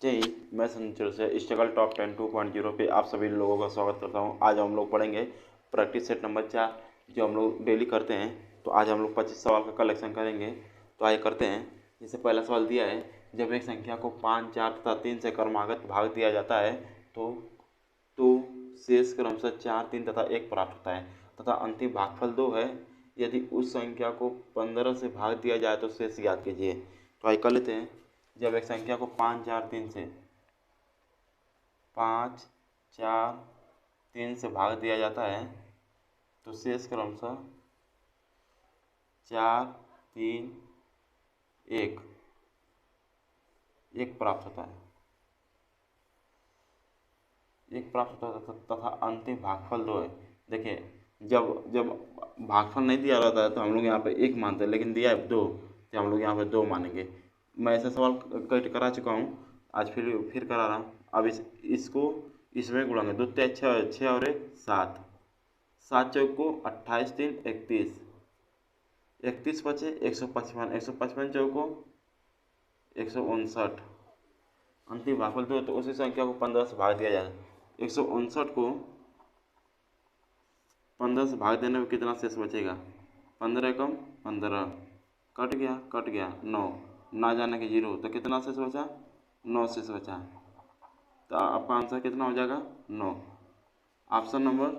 जय हिंद। मैं संचर से स्ट्रगल टॉप 10 2.0 पे आप सभी लोगों का स्वागत करता हूं। आज हम लोग पढ़ेंगे प्रैक्टिस सेट नंबर 4 जो हम लोग डेली करते हैं। तो आज हम लोग 25 सवाल का कलेक्शन करेंगे। तो आइए करते हैं। जैसे पहला सवाल दिया है, जब एक संख्या को 5, 4 तथा 3 से क्रमागत भाग दिया जाता है तो तो शेष क्रमशः 4, 3 तथा 1 प्राप्त होता है तथा अंतिम भागफल 2 है। यदि उस संख्या को 15 से भाग दिया जाए तो शेष ज्ञात कीजिए। तो आइए कर लेते हैं। जब एक संख्या को 5, 4, 3 से 5, 4, 3 से भाग दिया जाता है तो शेष क्रमशः 4, 3, 1 प्राप्त होता है। 1 प्राप्त होता है तथा अंतिम भागफल 2 है। देखिए, जब जब भागफल नहीं दिया रहता है तो हम लोग यहाँ पे 1 मानते हैं, लेकिन दिया है 2 तो हम लोग यहाँ पे 2 मानेंगे। मैं ऐसा सवाल करा चुका हूँ, आज फिर करा रहा हूँ। अब इसको इसमें गुणाएंगे। 2 तिया 6, 6 और 1 7, 7 चौक को 28, 3 31, 31 बचे 155, 155 चौक को 159। अंतिम भागफल 2 तो उसी संख्या को 15 से भाग दिया जाए। 159 को 15 से भाग देने में कितना शेष बचेगा? 15 कम 15, कट गया 9, ना जाने के 0, तो कितना शेष बचा? 9 शेष बचा। तो आपका आंसर कितना हो जाएगा? 9। ऑप्शन नंबर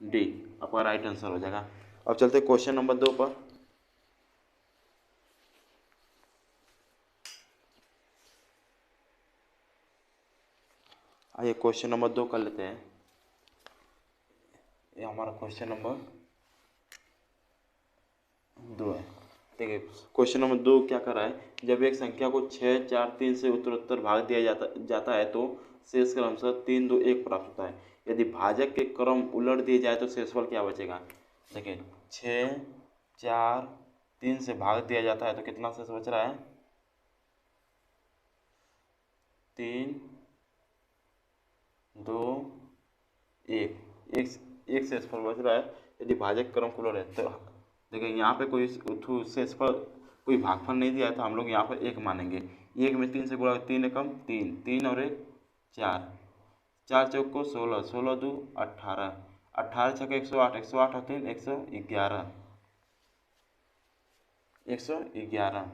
डी आपका राइट आंसर हो जाएगा। अब चलते क्वेश्चन नंबर 2 पर। आइए क्वेश्चन नंबर 2 कर लेते हैं। ये हमारा क्वेश्चन नंबर 2 है। देखिए, क्वेश्चन नंबर 2 क्या कर रहा है, जब एक संख्या को 6, 4, 3 से उत्तरोत्तर भाग दिया जाता है तो शेष क्रमशः 3, 2, 1 प्राप्त होता है। यदि भाजक के क्रम उलट दिए जाए तो शेषफल क्या बचेगा? देखिए, 6, 4, 3 से भाग दिया जाता है तो कितना शेष बच रहा है? 3, 2, 1, एक शेषफल बच रहा है। यदि भाजक क्रम को उलट है तो देखिए, यहाँ पे कोई शेषफल कोई भागफल नहीं दिया है तो हम लोग यहाँ पर 1 मानेंगे। 1 में 3 से गुणा, 3 एकम 3, 3 और 1 4, 4 चौक को 16, 16 दो 18, 18 छक्के 108, 108 और 3 111, 111।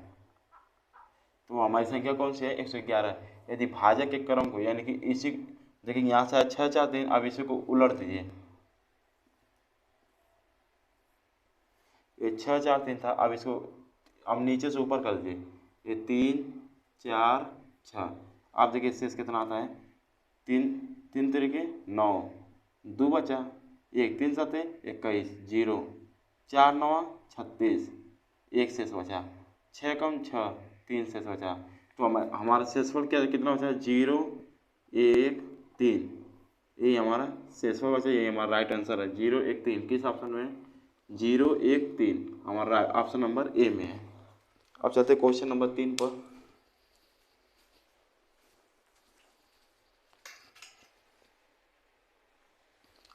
तो हमारी संख्या कौन सी है? 111। यदि भाजक के क्रम को, यानी कि इसी, देखिए यहाँ से 6, 4, 3, अब इसी को उलट दीजिए। ये 6, 4, 3 था, अब इसको अब नीचे से ऊपर कर दीजिए। ये 3, 4, 6। आप देखिए शेष कितना आता है? 3, 3 तरीके 9, 2 बचा 1, 3 7 21, 0, 4 9 36, 1 शेष बचा। 6 कम 6, 3 शेष बचा। तो हमारा शेषफल क्या कितना बचा? 0, 1, 3। यही हमारा शेषफल बचा, यही हमारा राइट आंसर है। 0, 1, 3 किस ऑप्शन में? 0, 1, 3 हमारा ऑप्शन नंबर ए में है। अब चलते क्वेश्चन नंबर 3 पर।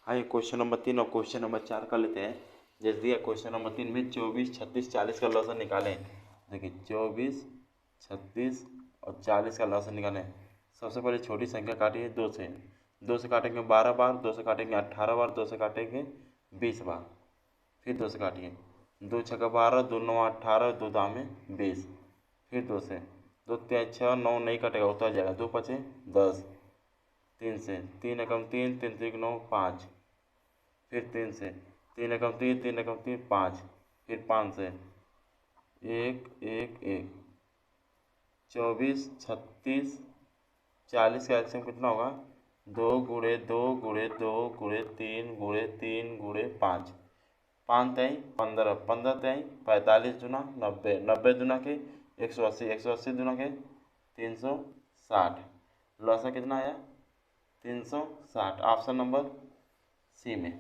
हाँ, क्वेश्चन नंबर 3 और क्वेश्चन नंबर 4 कर लेते हैं। जैसे दिया क्वेश्चन नंबर 3 में 24, 36, 40 का लॉसन निकालें। देखिए 24, 36 और 40 का लॉसन निकालें। सबसे पहले छोटी संख्या काटिए 2 से। 2 से काटेंगे 12 बार, 2 से काटेंगे 18 बार, 2 से काटेंगे 20 बार। फिर 2 से काटिए। 2 छक्का 12, 2 9 18, 2 दाम में 20। फिर 2 से, 2 तिया 6, 9 नहीं कटेगा, उतर जाएगा। 2 पचे 10। 3 से, 3 एकम 3, 3 3 9 5। फिर 3 से, 3 एकम 3, 3 एकम 3 5। फिर 5 से 1 1 1। 24, 36, 40 का एल्सियम कितना होगा? 2 गुणे 2 गुणे 2 गुणे 3 गुणे 3 गुणे 5। 5 तेई 15, 15 तेई 45 दूना 90, 90 दूना के 180, 180 दूना के 360। लॉसा कितना आया? 360। ऑप्शन नंबर सी में।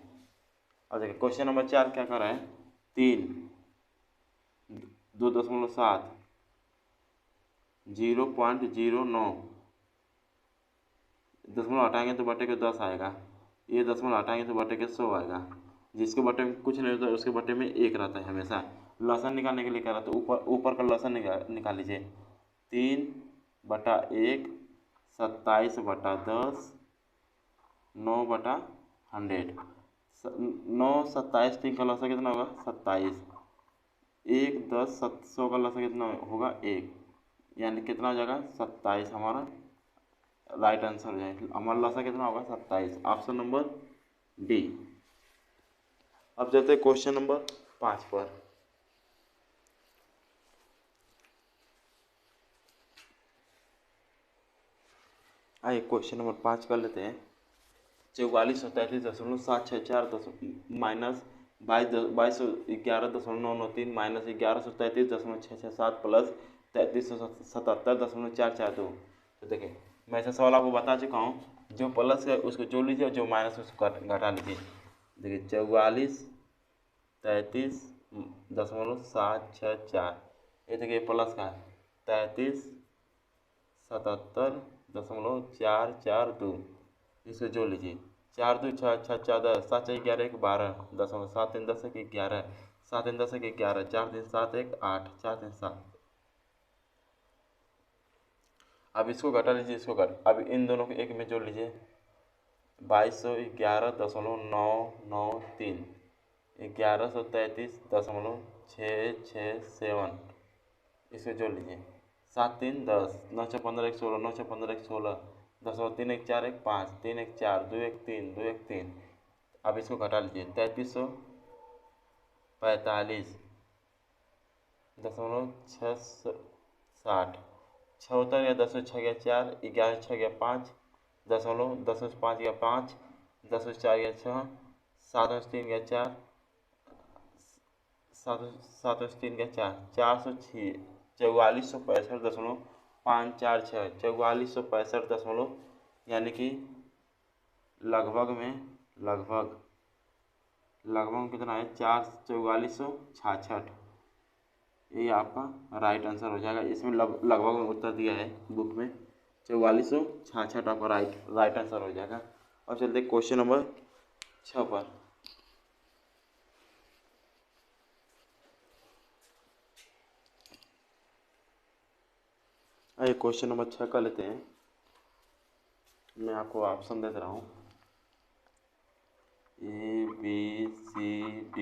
अब देखिए क्वेश्चन नंबर 4 क्या कर रहा है? 3, 2.7, 0.09। दशमलव हटाएंगे तो बटे के 10 आएगा। ये दशमलव हटाएंगे तो बटे के 100 आएगा। जिसके बटे में कुछ नहीं होता उसके बटे में 1 रहता है हमेशा। लसन निकालने के लिए कह रहा तो ऊपर का लसन निकाल लीजिए। 3/1 27/10, 9/100। 9 27 3 का लसा कितना होगा 27। 1 10 100 का लसा कितना होगा 1, यानी कितना हो जाएगा 27 हमारा राइट आंसर हो जाएगा। हमारा लसा कितना होगा 27, ऑप्शन नंबर डी। अब चलते हैं क्वेश्चन नंबर 5 पर। आइए क्वेश्चन नंबर 5 कर लेते हैं। 4433.764 माइनस 2211.993 माइनस 1133.667 प्लस 3377.442। तो देखिए मैं ऐसा सवाल आपको बता चुका हूँ, जो प्लस है उसको जोड़ लीजिए और जो माइनस उसको घटा लीजिए। देखिए 4433.764, ये देखिए प्लस का है 3377.442, इसे जोड़ लीजिए। 4 2 6 6 14, 7 6 11 1 12, 7 3 10 1 11, 7 3 10 1 11, 4 3 7 1 8, 4 3 7। अब इसको घटा लीजिए, इसको अब इन दोनों को एक में जोड़ लीजिए। 2211.993, 1133.667, इसको जोड़ लीजिए। 7 3 10, 9 6 15 1 16, 9 6 15 1 16, 10 3 1 4 1 5, 3 1 4, 2 1 3, 2 1 3। अब इसको घटा लीजिए। 3345.660, 6 उतर गया, 10 6 गया 4, 11 6 गया 5, 10 5 गया 5, 10 4 गया 6, 7 3 गया 4, 7 3 गया 4, 406, 4465.546, 4465 यानी कि लगभग में कितना है 4466। ये आपका राइट आंसर हो जाएगा। इसमें लगभग में उत्तर दिया है बुक में 4466 आपका राइट आंसर हो जाएगा। और चलते क्वेश्चन नंबर 6 पर। आइए क्वेश्चन नंबर 6 का लेते हैं। मैं आपको ऑप्शन दे रहा हूँ A B C D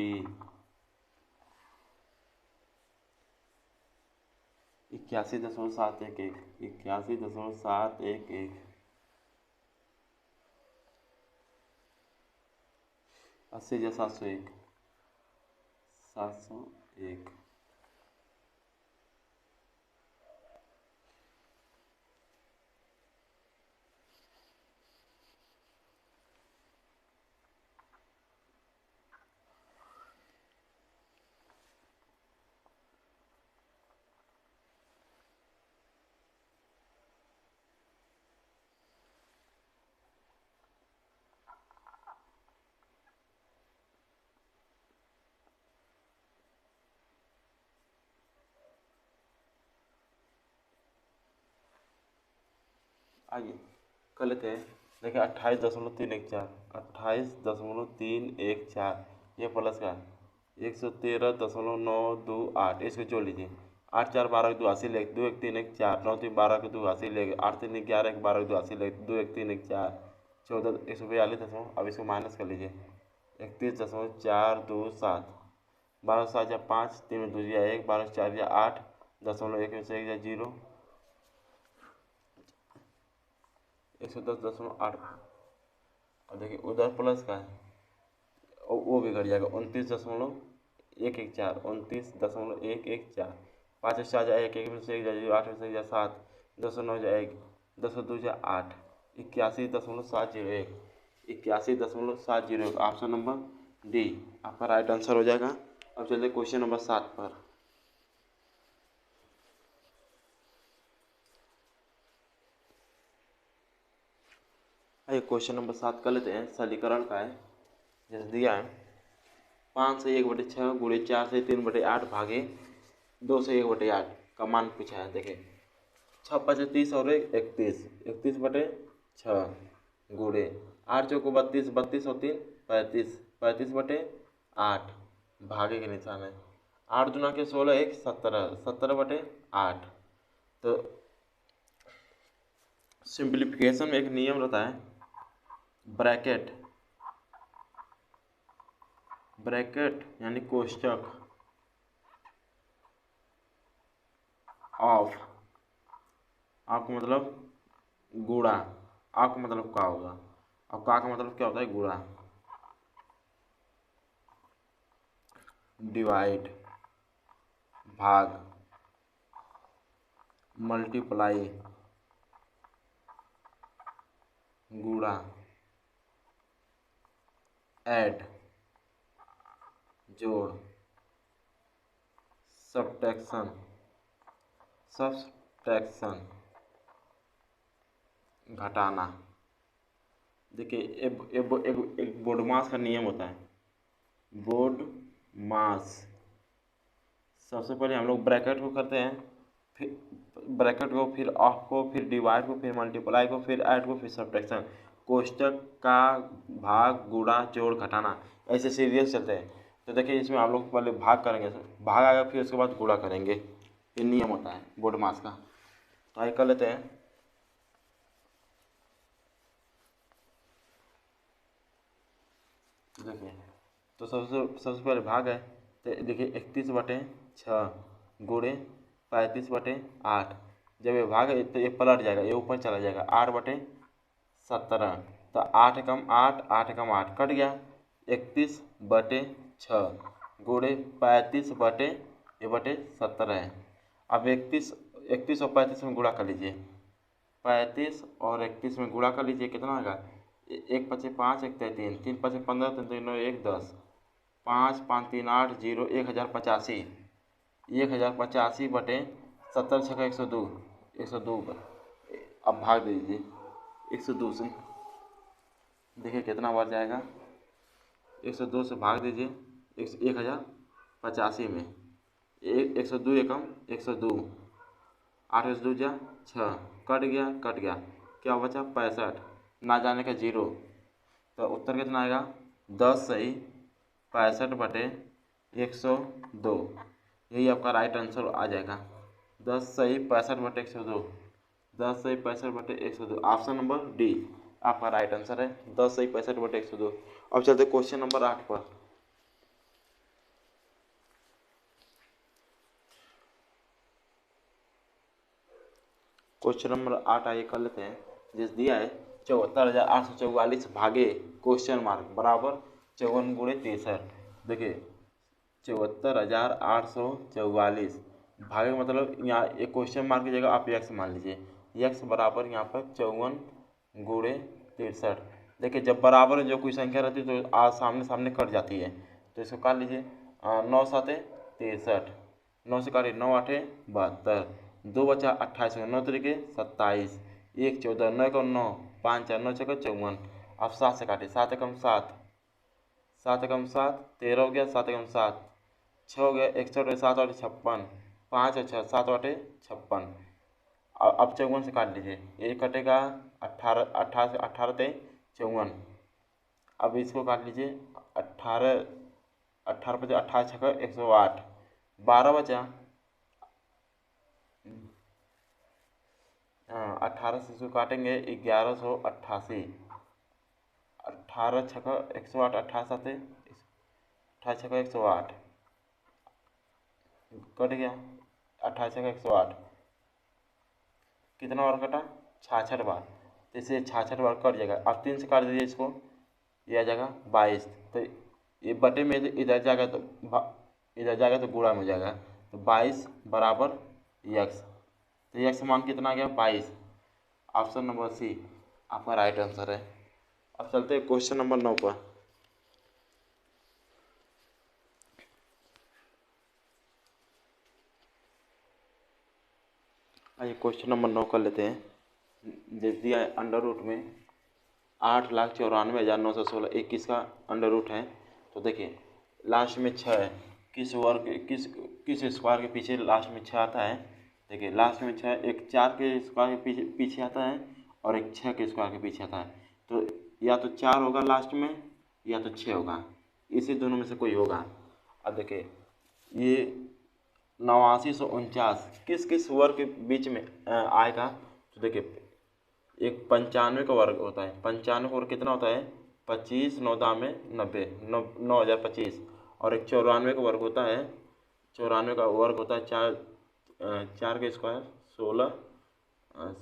81.711, 81.711, 80,701, 701। आइए कर लेते हैं। देखिए 28.314, 28.314, ये प्लस का 113.928, इसको जोड़ लीजिए। 8 4 12 के 2 80 लेग, 2 1 3 1 4, 9 3 12 के 2 80 लेग, 8 3 11 के 12 के 2 80 लेग, 2 1 3 1 4, 14 142। अब इसको माइनस कर लीजिए। 31.427, 12 7 या 5, 3 में 2 या 1, 12 4 या 8, 1 में से 1 या 0, 110.8। और देखिए उधर प्लस का है वो भी घट जाएगा। 29.114, 29.114, 5 4 जा 1, 1 में से 1 जा 0, 8 में से 1 जा 7, 209 जा 1, 202 जा 8, 81.701, 81.701, ऑप्शन नंबर डी आपका राइट आंसर हो जाएगा। अब चलिए क्वेश्चन नंबर 7 पर। आइए क्वेश्चन नंबर 7 कर लेते हैं। सरलीकरण का है, जैसे दिया है 5 से 1/6 गुणे 4 से 3/8 भागे 2 से 1/8 का मान पूछा है। देखिए 6 5 30 और 31, 31/6 गुणे 8 चौको 32, 32 और 3 35, 35/8 भागे के निशान है। 8 दूना के 16, 1 17, 17/8। तो सिंप्लीफिकेशन में एक नियम रहता है, ब्रैकेट, ब्रैकेट यानी कोष्टक ऑफ, आपको मतलब गुणा, आपको मतलब का होगा, अब का मतलब क्या होता है, गुणा, डिवाइड, भाग, मल्टीप्लाई, गुणा, ऐड, जोड़, सब्ट्रैक्शन, सब्ट्रैक्शन, घटाना। देखिए एक बोर्ड मास का नियम होता है, बोर्ड मास। सबसे पहले हम लोग ब्रैकेट को करते हैं, फिर ब्रैकेट को, फिर ऑफ को, फिर डिवाइड को, फिर मल्टीप्लाई को, फिर ऐड को, फिर सब्ट्रैक्शन, कोष्टक का भाग, गुणा, जोड़, घटाना, ऐसे सीरियल चलते हैं। तो देखिए इसमें हम लोग पहले भाग करेंगे, भाग आएगा, फिर उसके बाद गुणा करेंगे, ये नियम होता है बोर्ड मास का। तो आइए कर लेते हैं। देखिए तो सबसे पहले भाग है, तो देखिए 31/6 गुणे 35/8। जब ये भाग है तो ये पलट जाएगा, ये ऊपर चला जाएगा, 8/17। तो 8 कम 8, 8 कम 8 कट गया, 31/6 गुणे 35/17 है। अब 31 और 35 में गुणा कर लीजिए, 35 और 31 में गुणा कर लीजिए, कितना आएगा, 1×5 = 5, 1×3 3, 5 = 15, 3 × 9 = 1 10, 5 5 3 8 0 1085, 1085/17 × 102, 102। अब भाग दीजिए 102 से, देखिए कितना बार जाएगा, 102 से भाग दीजिए 1085 में, 102 एकम 102, 8 2 जा 6, कट गया, क्या बचा 65, ना जाने का 0। तो उत्तर कितना आएगा, 10 सही 65/102, यही आपका राइट आंसर आ जाएगा। 10 सही 65/102, 10 सही 65/102, ऑप्शन नंबर डी आपका राइट आंसर है, 10 सही 65/102। अब चलते क्वेश्चन नंबर 8 पर। क्वेश्चन नंबर 8 आइए कर लेते हैं। जिस दिया है 74,844 भागे क्वेश्चन मार्क बराबर 54 × 63। देखिए 74,844 भागे मतलब यहाँ एक क्वेश्चन मार्क की जगह आप यक्स मान लीजिए, यक्स बराबर यहाँ पर 54 × 63। देखिए जब बराबर जो कोई संख्या रहती है तो आज सामने सामने कट जाती है, तो इसको काट लीजिए, 9 7 63, 9 से काटिए, 9 8 72, 2 बचा 28, 9 3 27, 1 14, 9 1 9, 5 4 9 6 54। अब 7 से काटिए, 7 एकम 7, 7 एकम 7 13 हो गया, 7 एकम 7 6 हो गया, 61, 7 8 56, 5 और 6 7 8 56। अब 54 से काट लीजिए, ये कटेगा 18, 18 से 18 × 54। अब इसको काट लीजिए, 18 18 बचा 18 6 108, 12 बचा, 18 से इसको काटेंगे 1188, 18 6 108, 18 7 18 6 108 कट गया, 18 6 108 कितना बार कटा, 66 बार। तो इसे 66 बार कट जाएगा। अब 3 से काट दीजिए इसको, ये आ जाएगा 22। तो ये बटे में इधर जाएगा तो गुणा में जाएगा, तो 22 बराबर यक्स। तो यक्स मान कितना आ गया 22, ऑप्शन नंबर सी आपका राइट आंसर है। अब चलते हैं क्वेश्चन नंबर 9 पर। आइए क्वेश्चन नंबर 9 कर लेते हैं। जैसे दिया है अंडर रूट में 8,94,916, 21 का अंडर रूट है। तो देखिए लास्ट में 6 है, किस स्क्वायर के पीछे लास्ट में 6 आता है। देखिए लास्ट में 6, एक 4 के स्क्वायर के पीछे आता है और एक 6 के स्क्वायर के पीछे आता है। तो या तो 4 होगा लास्ट में या तो 6 होगा, इसी दोनों में से कोई होगा। अब देखिए ये 8949 किस किस वर्ग के बीच में आएगा। तो देखिए एक 95 का वर्ग होता है। 95 का वर्ग कितना होता है? 25, 9 दामे 90, 9,025। और एक 94 का वर्ग होता है, 94 का वर्ग होता है 4 का स्क्वायर 16,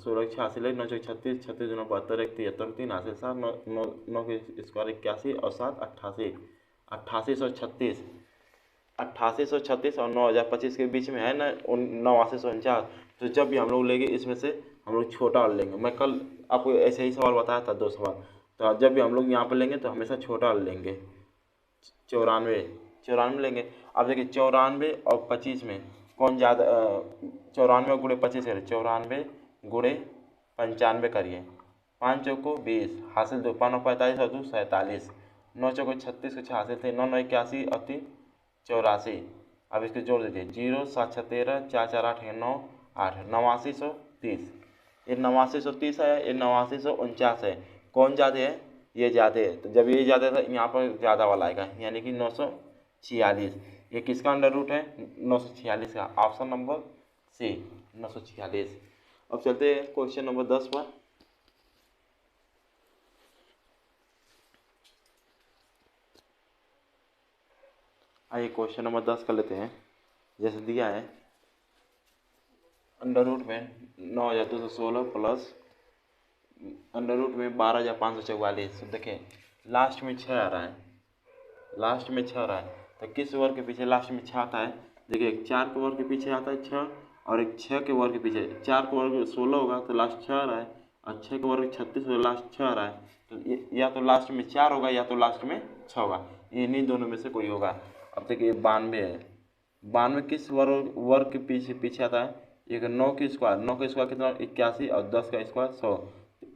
16 86 लगे 9 36, 36 दूना 72, 1 73, 3 हासिल 7, 9 के स्क्वायर 81 और 7 88, 8836, 8836 और 9,025 के बीच में है ना 8949। तो जब भी हम लोग लेंगे इसमें से हम लोग छोटा वाला लेंगे। मैं कल आपको ऐसे ही सवाल बताया था, 2 सवाल। तो जब भी हम लोग यहाँ पर लेंगे तो हमेशा छोटा वाला लेंगे। 94, 94 लेंगे। अब देखिए 94 और 25 में कौन ज़्यादा, 94 गुणे 25 करिए, 94 गुणे 95 करिए, 5 चौको 20 हासिल 2, 5 45 और 2 47, 9 चौको 36 कुछ हासिल थे, 9 9 81 और 3 84। अब इसके जोड़ दीजिए, 0 7 6 13, 4 4 8 9 8, 8930। ये 8930 है, ये 8949 है। कौन ज़्यादा है? ये ज़्यादा है। तो जब ये ज़्यादा है तो यहाँ पर ज़्यादा वाला आएगा, यानी कि 946। ये किसका अंडर रूट है? 946 का। Option number C 946। अब चलते हैं क्वेश्चन नंबर 10 पर। आइए क्वेश्चन नंबर 10 कर लेते हैं। जैसे दिया है अंडर रूट में 9,216 प्लस अंडर रूट में 12,544। तो देखें लास्ट में 6 आ रहा है, लास्ट में 6 आ रहा है। तो किस वर्ग के पीछे लास्ट में 6 आता है? देखिए एक 4 के वर्ग के पीछे आता है 6, और एक 6 के वर्ग के पीछे। 4 के वर्ग 16 होगा तो लास्ट 6 आ रहा है, और 6 के वर्ग 36 होगा लास्ट 6 आ रहा है। तो या तो लास्ट में 4 होगा या तो लास्ट में 6 होगा, इन्हीं दोनों में से कोई होगा। अब देखिए 92 है, 92 किस वर्ग के पीछे पीछे आता है? एक 9 की स्क्वायर, 9 का स्क्वायर कितना 81, और 10 का स्क्वायर 100।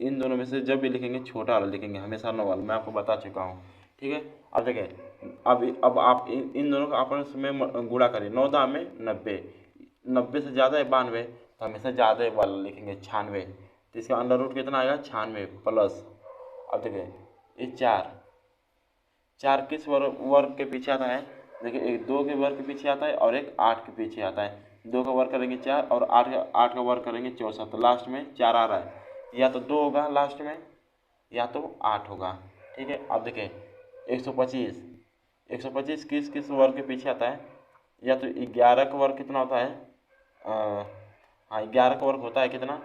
इन दोनों में से जब भी लिखेंगे छोटा वाला लिखेंगे, हमेशा 9 वाला, मैं आपको बता चुका हूँ। ठीक है। अब देखें अब आप इन दोनों का आपस में गुणा करिए, 9 दाम में 90, 90 से ज़्यादा है 92, तो हमेशा ज़्यादा वाला लिखेंगे 96। तो इसका अंडर रूट कितना आएगा? 96 प्लस। अब देखिए ये 4 किस वर्ग के पीछे आता है? देखिए एक 2 के वर्ग के पीछे आता है और एक 8 के पीछे आता है। 2 का वर्ग करेंगे 4 और 8 का वर्ग करेंगे 64, तो लास्ट में 4 आ रहा है। या तो 2 होगा लास्ट में या तो 8 होगा। ठीक है। अब देखें 125, 125 किस किस वर्ग के पीछे आता है? या तो 11 का वर्ग कितना होता है? हाँ 11 का वर्ग होता है कितना?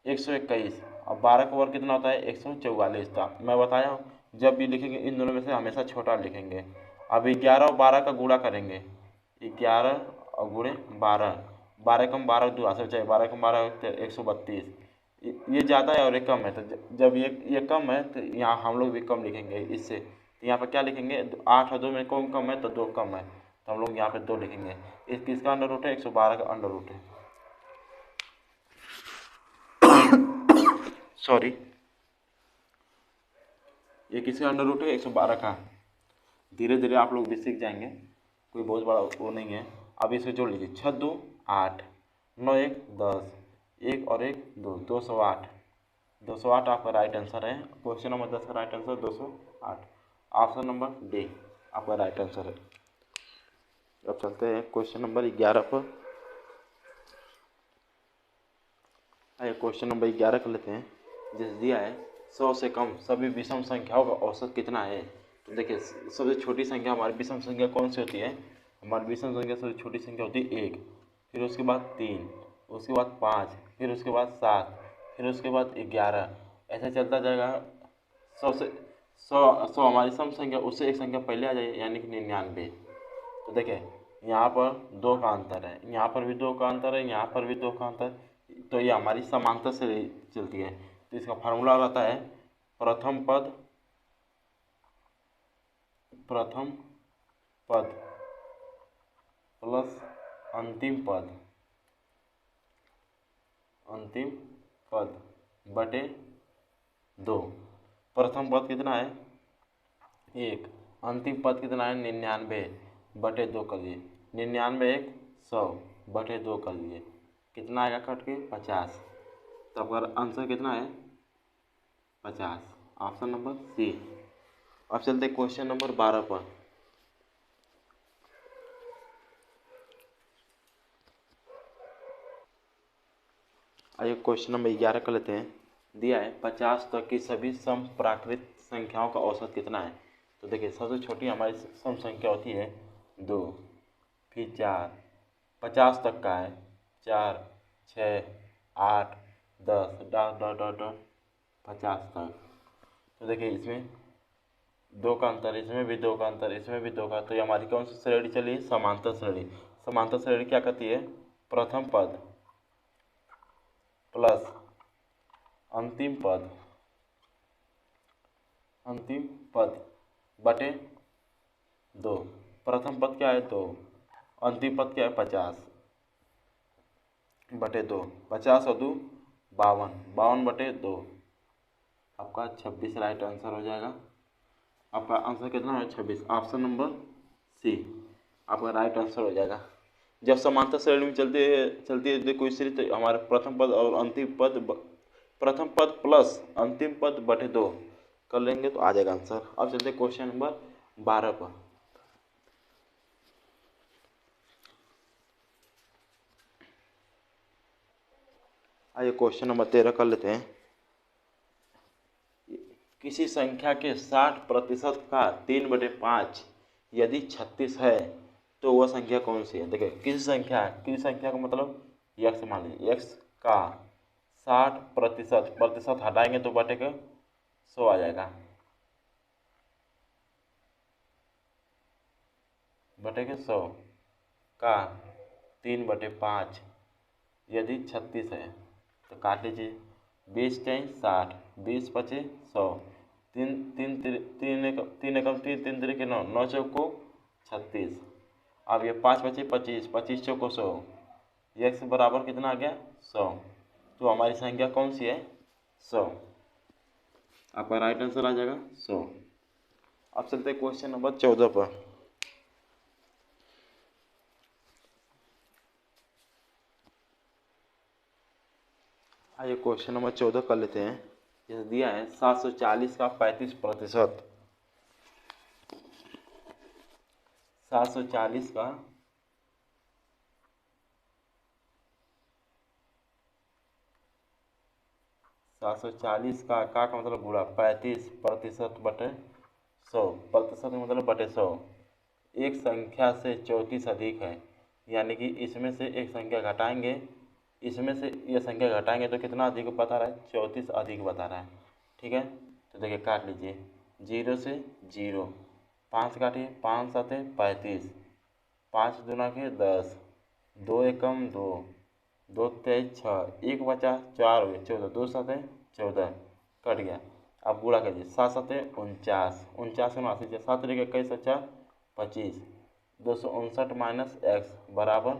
121। और 12 का वर्ग कितना होता है? 144 था। मैं बताया हूँ जब भी लिखेंगे इन दोनों में से हमेशा छोटा लिखेंगे। अब 11 और 12 का गुणा करेंगे, 11 और गुणे 12, 12 कम 12 दो आंसर चाहिए, 12 कम 12 132। ये ज़्यादा है और ये कम है, तो जब ये कम है तो यहाँ हम लोग भी कम लिखेंगे इससे। तो यहाँ पर क्या लिखेंगे? 8 और 2 में कौन कम है? तो 2 कम है, तो हम लोग यहाँ पे 2 लिखेंगे। इस किसका अंडर रूट है? 112 का अंडर रूट है। सॉरी, ये किसका अंडर रूट है? 112 का। धीरे धीरे आप लोग भी सीख जाएंगे, कोई बहुत बड़ा वो नहीं है। अब इसे जोड़ लीजिए, 6 2 8, 9 1 10, 1 और 1 2, 208। 208 आपका राइट आंसर है। क्वेश्चन नंबर 10 का right answer 208, option number D आपका राइट आंसर है। अब चलते हैं क्वेश्चन नंबर 11 पर। आइए क्वेश्चन नंबर 11 कर लेते हैं। जैसे दिया है 100 से कम सभी विषम संख्याओं का औसत कितना है? तो देखिए सबसे छोटी संख्या हमारी विषम संख्या कौन सी होती है? हमारी विषम संख्या सबसे छोटी संख्या होती है 1, फिर उसके बाद 3, उसके बाद 5, फिर उसके बाद 7, फिर उसके बाद 11, ऐसे चलता जाएगा। 100 से 100 हमारी सम संख्या, उससे एक संख्या पहले आ जाए यानी कि 99। तो देखिए यहाँ पर 2 का अंतर है, यहाँ पर भी 2 का अंतर है, यहाँ पर भी 2 का अंतर, तो ये हमारी समांतर से चलती है। तो इसका फार्मूला रहता है प्रथम पद प्लस अंतिम पद बटे 2। प्रथम पद कितना है? 1, अंतिम पद कितना है? 99 बटे 2 कर दिए, 99 1 100 बटे 2 कर दिए, कितना आएगा कट के? 50। तो आपका आंसर कितना है? 50, ऑप्शन नंबर सी। अब चलते क्वेश्चन नंबर 12 पर। आइए क्वेश्चन नंबर 11 कर लेते हैं। दिया है 50 तक की सभी सम प्राकृत संख्याओं का औसत कितना है। तो देखिए सबसे छोटी हमारी सम संख्या होती है 2, फिर 4, 50 तक का है 4, 6, 8, 10 डॉट डॉट डॉट डॉट 50 तक। तो देखिए इसमें दो का अंतर, इसमें भी दो का अंतर, इसमें भी दो का, तो ये हमारी कौन सी श्रेणी चली? समांतर श्रेणी। समांतर श्रेणी क्या कहती है? प्रथम पद प्लस अंतिम पद, अंतिम पद बटे 2। प्रथम पद क्या है? 2, अंतिम पद क्या है? 50 बटे 2। 50 और 2 52, 52 बटे 2 आपका 26 राइट आंसर हो जाएगा। आपका आंसर कितना है? 26। ऑप्शन नंबर सी आपका राइट आंसर हो जाएगा। जब समांतर श्रेणी में चलती है कोई श्रेणी, तो हमारे प्रथम पद और अंतिम पद, प्रथम पद प्लस अंतिम पद बटे 2 कर लेंगे तो आ जाएगा आंसर। अब चलते क्वेश्चन नंबर 12 पर। आइए क्वेश्चन नंबर 13 कर लेते हैं। किसी संख्या के 60% का 3/5 यदि 36 है तो वह संख्या कौन सी है? देखिए किसी संख्या का मतलब यक्स मान लीजिए, यक्स का 60%, प्रतिशत हटाएंगे तो बटे का 100 आ जाएगा, बटे के 100 का 3/5 यदि 36 है तो काट लीजिए। 20 टाइम 60, 20 पचे 100, तीन तीन तीन एक तीन एकम तीन, तीन तिरे के 9, 9 चौको 36। अब ये 5 पचे 25, 25 चौको 100, एक्स बराबर कितना आ गया? 100। तो हमारी संख्या कौन सी है? 100। आपका राइट आंसर आ जाएगा 100। अब चलते क्वेश्चन नंबर 14 पर। आइए क्वेश्चन नंबर 14 कर लेते हैं। जैसे दिया है 740 का 35%, 740 का 740 का मतलब गुणा 35% बटे 100, प्रतिशत मतलब बटे 100। एक संख्या से 34 अधिक है, यानी कि इसमें से एक संख्या घटाएंगे, इसमें से ये संख्या घटाएंगे तो कितना अधिक बता रहा है? 34 अधिक बता रहा है। ठीक है, तो देखिए काट लीजिए, 0 से 0, 5 काटिए, 5 7 35, 5 दूना के 10, 2 एकम 2, 2 तेईस 6, एक बचा 4 हो गया 14, 2 7 14 कट गया। अब गुणा कीजिए, 7 7 49, 49 79, 7 तरीके 21 अच्छा 25, 259 माइनस एक्स बराबर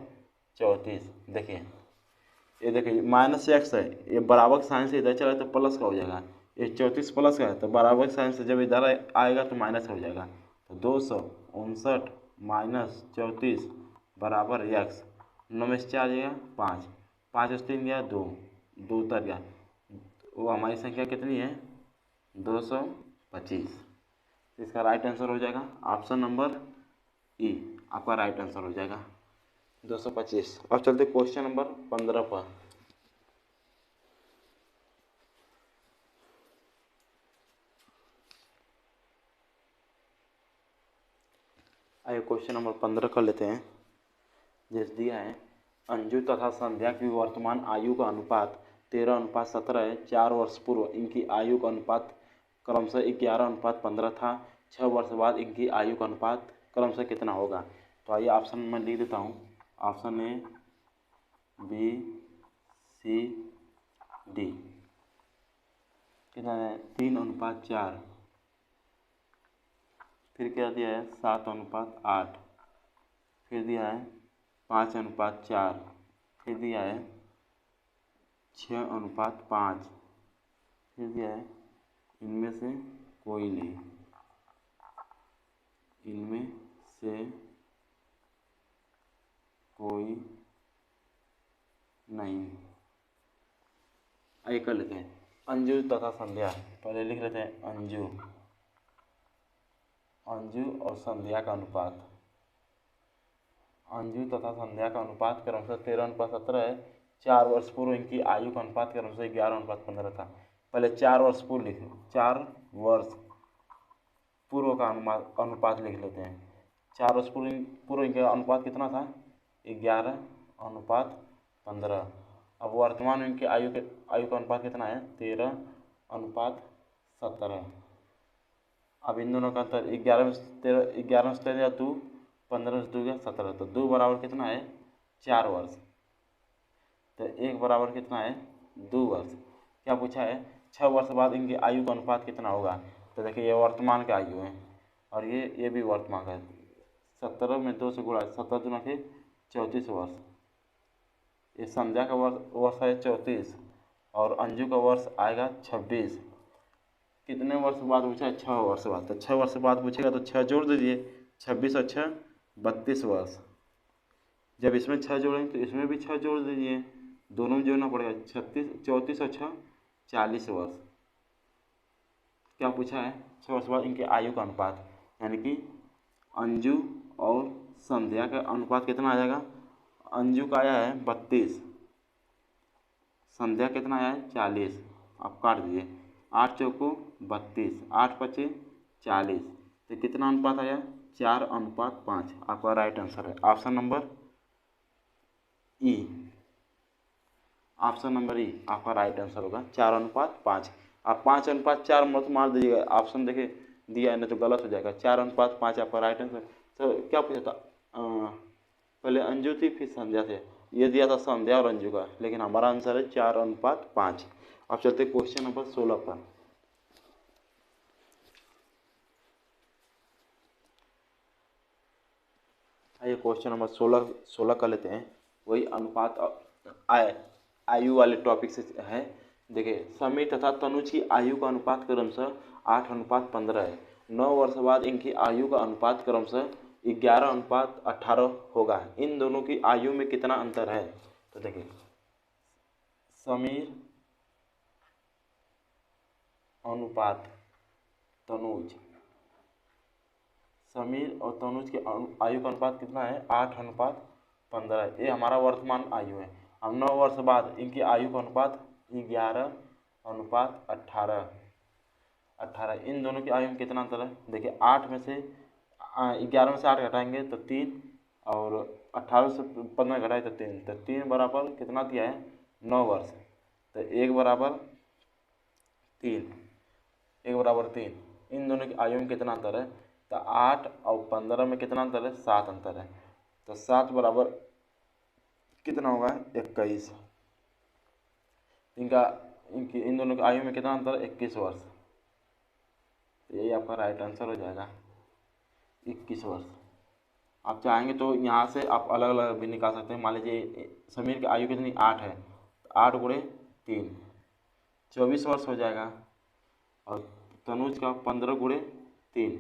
34। देखिए ये देखिए माइनस एक्स है, ये बराबर साइन से इधर चला तो प्लस का हो जाएगा। ये 34 प्लस का है तो बराबर साइन से जब इधर आएगा तो माइनस हो जाएगा। तो 259 माइनस 34 बराबर एक्स, 9 में से 4 जाएगा 5, 5 से 3 गया 2, 2 उतर गया, वो हमारी संख्या कितनी है? 225। इसका राइट आंसर हो जाएगा ऑप्शन नंबर ई, आपका राइट आंसर हो जाएगा 225। अब चलते क्वेश्चन नंबर 15 पर। आइए क्वेश्चन नंबर 15 कर लेते हैं। जैसे दिया है अंजू तथा संध्या की वर्तमान आयु का अनुपात 13:17 है। 4 वर्ष पूर्व इनकी आयु का अनुपात क्रमशः 11:15 था। 6 वर्ष बाद इनकी आयु का अनुपात क्रमशः कितना होगा? तो आइए ऑप्शन में लिख देता हूँ। Option A, B, C, D. कितना है? 3:4। फिर क्या दिया है? 7:8। फिर दिया है 5:4। फिर दिया है 6:5। फिर दिया है इनमें से कोई नहीं, इनमें से कोई नहीं। आइए कर लेते हैं अंजू तथा संध्या। पहले लिख लेते हैं अंजू, अंजू और संध्या का अनुपात। अंजू तथा संध्या का अनुपात क्रमशः 13:17 है। 4 वर्ष पूर्व इनकी आयु का अनुपात क्रमशः 11:15 था। पहले 4 वर्ष पूर्व लिख लो, 4 वर्ष पूर्व का अनुपात लिख लेते हैं। 4 वर्ष पूर्व इनका अनुपात कितना था? 11:15। अब वर्तमान में इनकी आयु का अनुपात कितना है? 13:17। अब इन दोनों का अंतर 11 में 13 2, 15 से 2 गया 17, तो 2 बराबर कितना है? 4 वर्ष। तो 1 बराबर कितना है? 2 वर्ष। क्या पूछा है? 6 वर्ष बाद इनकी आयु का अनुपात कितना होगा? तो देखिए ये वर्तमान का आयु है और ये भी वर्तमान का है। 17 में 2 से गुणा, 17 दूना के 34 वर्ष। ये संध्या का वर्ष है 34 और अंजू का वर्ष आएगा 26। कितने वर्ष बाद पूछा है? 6 वर्ष बाद। तो 6 वर्ष बाद पूछेगा तो 6 जोड़ दीजिए, 26 और 6 32 वर्ष। जब इसमें 6 जोड़ेंगे तो इसमें भी 6 जोड़ दीजिए, दोनों में जोड़ना पड़ेगा। 34 और 6 40 वर्ष। क्या पूछा है? 6 वर्ष बाद इनके आयु का अनुपात, यानी कि अंजू और संध्या का अनुपात कितना आ जाएगा? अंजू का आया है 32, संध्या कितना आया है? 40। आप काट दीजिए, 8 चौको 32, 8 पचे 40, तो कितना अनुपात आया? 4:5। आपका राइट आंसर है ऑप्शन नंबर ई। ऑप्शन नंबर ई आपका राइट आंसर होगा, 4:5। आप 5:4 मत मार दीजिएगा, ऑप्शन देखिए दिया है नहीं तो गलत हो जाएगा। 4:5 आपका राइट आंसर। तो क्या पूछा था? पहले अंजू थी फिर संध्या थे, ये दिया था संध्या और अंजू का, लेकिन हमारा आंसर है 4:5। अब चलते क्वेश्चन नंबर 16 पर। आइए क्वेश्चन नंबर 16 कर लेते हैं। वही अनुपात आयु वाले टॉपिक से है। देखिए समीर तथा तनुज की आयु का अनुपात क्रमशः 8:15 है। 9 वर्ष बाद इनकी आयु का अनुपात क्रमशः 11:18 होगा। इन दोनों की आयु में कितना अंतर है? तो देखिए समीर अनुपात तनुज, समीर और तनुज के आयु का अनुपात कितना है? 8:15। ये हमारा वर्तमान आयु है। अब 9 वर्ष बाद इनकी आयु का अनुपात 11:18। इन दोनों की आयु में कितना अंतर है? देखिए 8 में से 11 में से 8 घटाएंगे तो 3, और 18 से 15 घटाए तो 3, तो 3 बराबर कितना दिया है? 9 वर्ष। तो 1 बराबर 3, 1 बराबर 3। इन दोनों की आयु में कितना अंतर है? तो 8 और 15 में कितना अंतर है? 7 अंतर है। तो 7 बराबर कितना होगा? 21। इन दोनों की आयु में कितना अंतर है? 21 वर्ष। तो यही आपका राइट आंसर हो जाएगा, 21 वर्ष। आप चाहेंगे तो यहाँ से आप अलग अलग भी निकाल सकते हैं। मान लीजिए समीर की आयु कितनी? 8 है, तो 8 गुणे 3 24 वर्ष हो जाएगा, और तनुज का 15 गुणे 3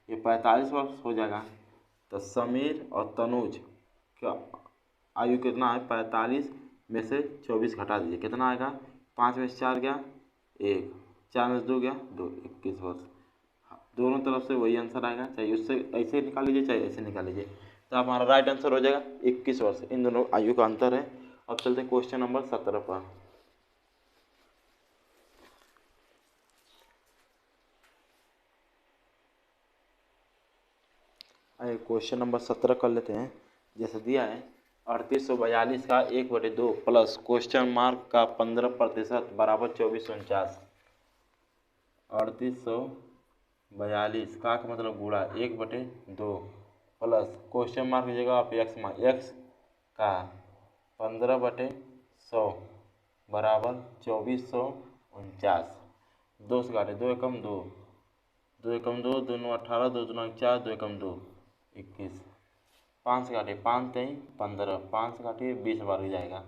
ये 45 वर्ष हो जाएगा। तो समीर और तनुज का आयु कितना है? 45 में से 24 घटा दीजिए, कितना आएगा? 5 में से 4 गया 1, 4 में से 2 गया 2, 21 वर्ष। दोनों तरफ से वही आंसर आएगा, चाहे उससे ऐसे निकाल लीजिए चाहे ऐसे निकाल लीजिए, तो आप हमारा राइट आंसर हो जाएगा 21 वर्ष। इन दोनों आयु का अंतर है। अब चलते हैं क्वेश्चन नंबर 17 पर। आइए क्वेश्चन नंबर 17 कर लेते हैं। जैसे दिया है 3842 का 1/2 प्लस क्वेश्चन मार्क का 15% बराबर 2449। 3842 का मतलब गुणा 1/2 प्लस क्वेश्चन मार्क की जगह आप x का 15/100 बराबर 2449। 2 से काटे, 2 एकम 2, 2 एकम 2, 2 9 18, 2 2 4, 2 एकम 2 21। 5 से काटे, 5 3 15, 5 से काटिए 20 बार हो जाएगा।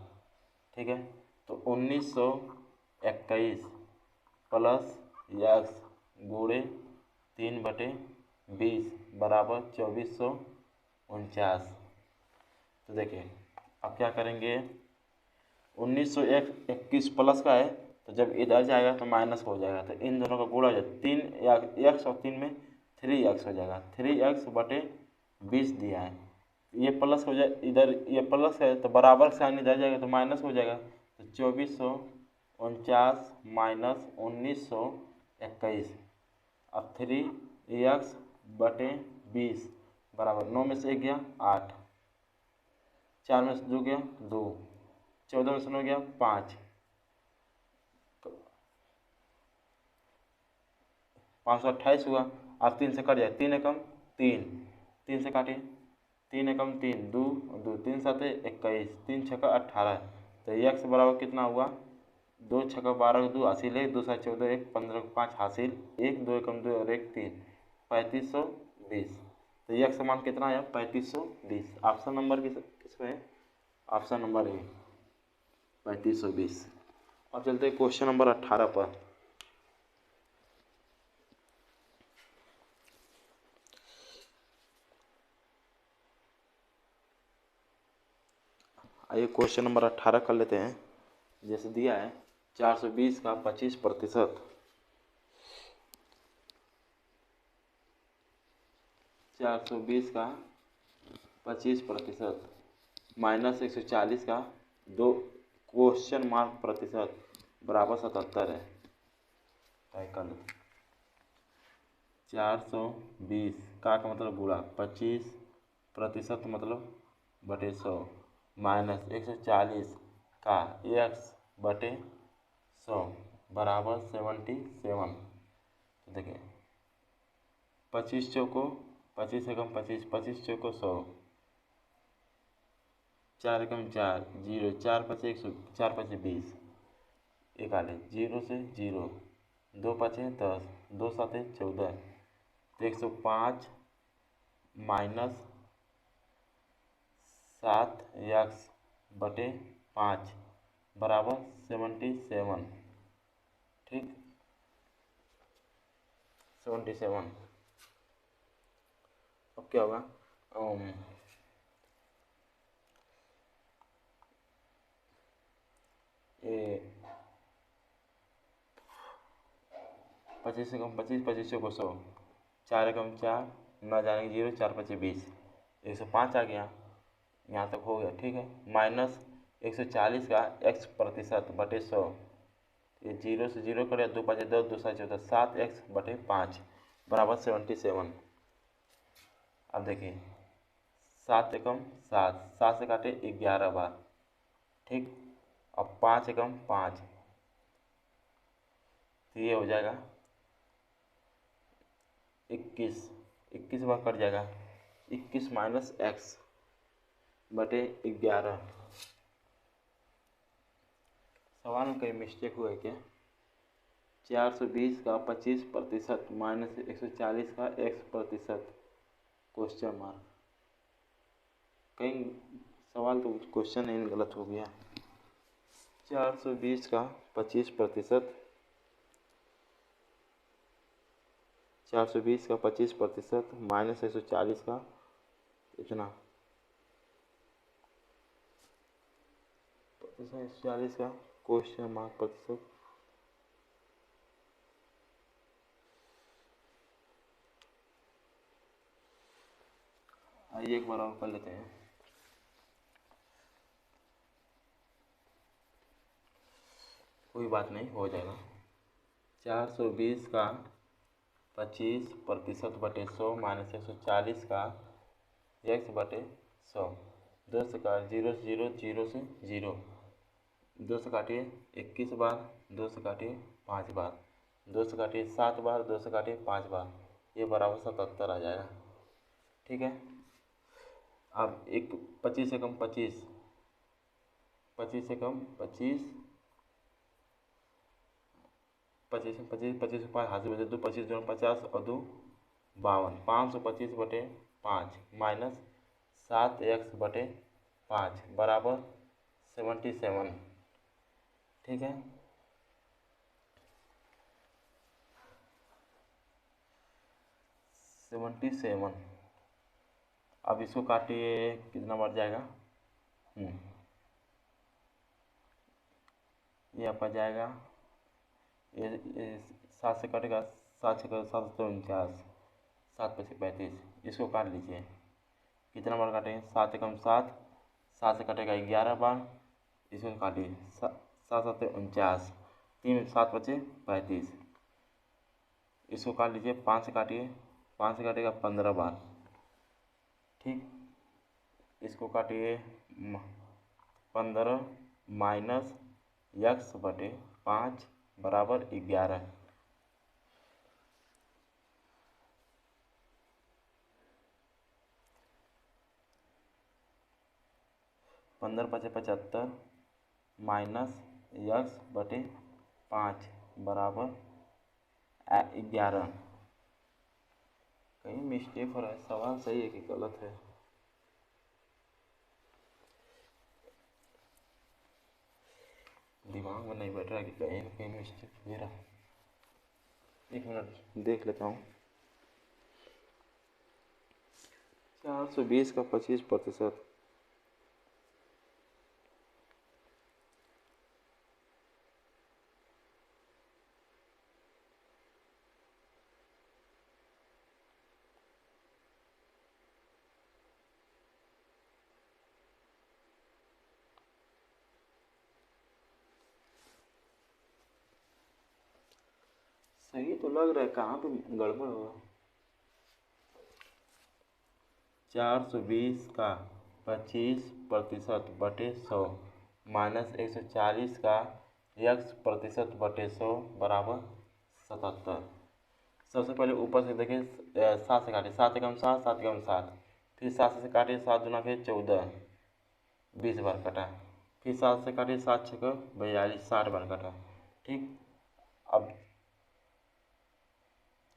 ठीक है, तो 1921 प्लस x गुणे 3/20 बराबर 2449। तो देखिए अब क्या करेंगे, 1921 प्लस का है तो जब इधर जाएगा तो माइनस हो जाएगा, तो इन दोनों का गुणा हो जाएगा। 3x और 3 में 3x हो जाएगा। 3x/20 दिया है, ये प्लस हो जाए, इधर ये प्लस है तो बराबर साइन इधर जाएगा तो माइनस हो जाएगा। तो 2449 माइनस 1921। अब 3x/20 बराबर 9 में से 1 गया 8, 4 में से 2 गया 2, 14 में से 9 गया 5, 528 हुआ। अब 3 से कट जाए, 3 एकम 3, 3 से काटिए, 3 एकम 3, 2 2, 3 7 21, 3 6 18। तो x बराबर कितना हुआ, 2 6 12 2 हासिल है, 2 7 14 1 15 5 हासिल, 1 2 एकम 2 और 1 3, 3520। तो x का मान कितना आया, 3520। ऑप्शन नंबर किसमें है, ऑप्शन नंबर ए 3520। अब चलते हैं क्वेश्चन नंबर 18 पर। आइए क्वेश्चन नंबर 18 कर लेते हैं। जैसे दिया है 420 का 25%, 420 का 25% माइनस 140 का 2 क्वेश्चन मार्क प्रतिशत बराबर 77 है। टाइप कर लो, 420 का मतलब गुणा 25% मतलब बटे 100 माइनस 140 का x/100 बराबर 77। तो देखिए 25 चौको 25 एकम 25, 25 चौको 100, 4 एकम 4 0, 4 5 100, 4 5 20, 41 0 से 0, 2 5 10, 2 7 14। तो 105 माइनस 7x/5 बराबर 77। ठीक, 77। अब क्या होगा, ये 25 एकम 25, 25 चौको 100, 4 एकम 4, न जाने 0, 4 5 20, 105 आ गया। यहाँ तक हो गया, ठीक है। माइनस 140 का x% बटे 100, ये 0 से 0 कर 2 5 10, 2 7 14, 7x/5 बराबर 77। अब देखिए 7 एकम 7, 7 से काटे 11 बार, ठीक। अब 5 एकम 5, तो ये हो जाएगा 21, 21 बार कट जाएगा, 21 माइनस x/11। सवाल में कहीं मिस्टेक हुआ है क्या, 420 का 25% माइनस 140 का x%, क्वेश्चन मार्क। कहीं सवाल तो क्वेश्चन ही गलत हो गया। 420 का 25%, 420 का 25% माइनस 140 का इतना 140 का क्वेश्चन मार्क प्रतिशत। आइए एक बार और कर लेते हैं। कोई बात नहीं, हो जाएगा। 420 का 25% बटे 100 माइनस 140 का x/100। 2 से काट 0 से 0, 0 से 0, 2 से काटिए 21 बार, 2 से काटिए 5 बार, 2 से काटिए 7 बार, 2 से काटिए 5 बार, ये बराबर 77 आ जाएगा। ठीक है। अब एक 25 एकम 25, 25 एकम 25, 25 25 25 5 हाथ से बचे 2, 25 2 50 और 2 52, 525/5 माइनस 7x/5 बराबर 77। ठीक है। 77। अब इसको काटिए, कितना बढ़ जाएगा, ये आपका जाएगा, ये 7 से कटेगा, 7 से 7 49, 7 5 35, इसको काट लीजिए, कितना बार काटेंगे, 7 एकम 7, 7 से कटेगा 11 बार, इसको काटिए 7 7 49, 3 7 बचे 35, इसको काट लीजिए 5 से काटिए, 5 से काटेगा 15 बार, ठीक। इसको काटिए 15 माइनस x बटे 5 बराबर 11। 15 5 75 माइनस x बटे 5 बराबर 11। कहीं मिस्टेक हो रहा है, सवाल सही है कि गलत है। दिमाग में नहीं बैठ रहा कि कहीं ना कहीं मिस्टेक हो रहा है। एक मिनट देख लेता हूँ। 420 का 25%, सही तो लग रहा है, कहाँ पे गड़बड़ होगा। 420 का 25% बटे 100 माइनस 140 का x% बटे 100 बराबर 77। सबसे पहले ऊपर से देखिए 7 से काटिए, 7 एकम 7, 7 एकम 7, फिर 7 से काटिए 7 दूना के 14, 20 बार कटा, फिर 7 से काटिए 7 छः 42, 60 बार कटा, ठीक।